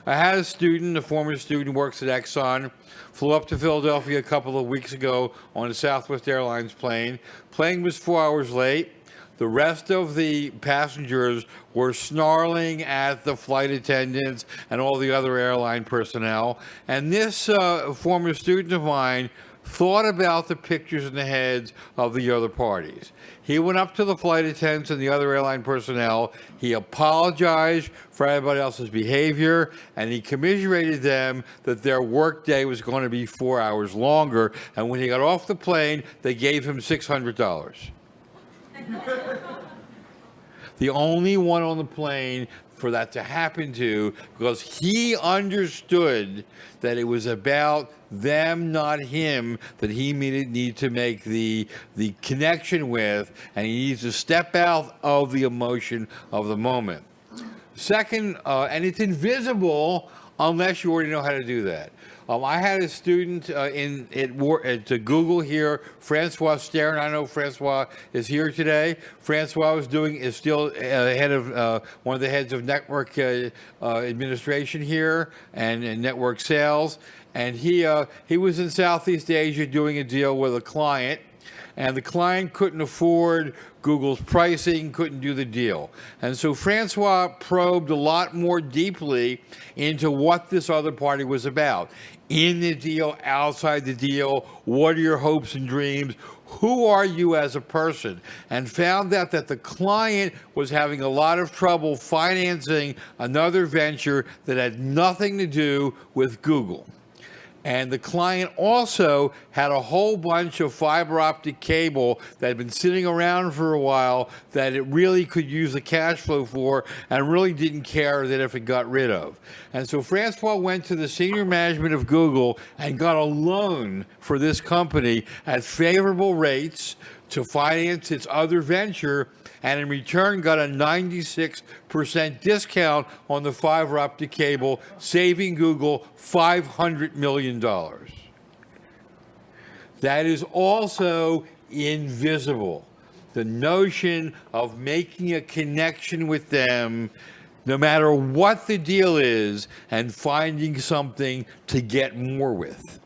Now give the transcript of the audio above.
I had a student, a former student, works at Exxon, flew up to Philadelphia a couple of weeks ago on a Southwest Airlines plane. Plane was 4 hours late. The rest of the passengers were snarling at the flight attendants and all the other airline personnel. And this former student of mine thought about the pictures in the heads of the other parties. He went up to the flight attendants and the other airline personnel. He apologized for everybody else's behavior, and he commiserated them that their workday was going to be 4 hours longer. And when he got off the plane, they gave him $600. The only one on the plane for that to happen to, because he understood that it was about them, not him, that he needed to make the connection with, and he needs to step out of the emotion of the moment. Second, and it's invisible unless you already know how to do that. I had a student at Google here, Francois Stern. I know Francois is here today. Francois is still head of one of the heads of network administration here and network sales. And he was in Southeast Asia doing a deal with a client. And the client couldn't afford Google's pricing, couldn't do the deal. And so Francois probed a lot more deeply into what this other party was about. In the deal, outside the deal, what are your hopes and dreams? Who are you as a person? And found out that the client was having a lot of trouble financing another venture that had nothing to do with Google. And the client also had a whole bunch of fiber optic cable that had been sitting around for a while that it really could use the cash flow for and really didn't care that if it got rid of. And so Francois went to the senior management of Google and got a loan for this company at favorable rates to finance its other venture, and in return got a 96% discount on the fiber optic cable, saving Google $500 million. That is also invisible. The notion of making a connection with them, no matter what the deal is, and finding something to get more with.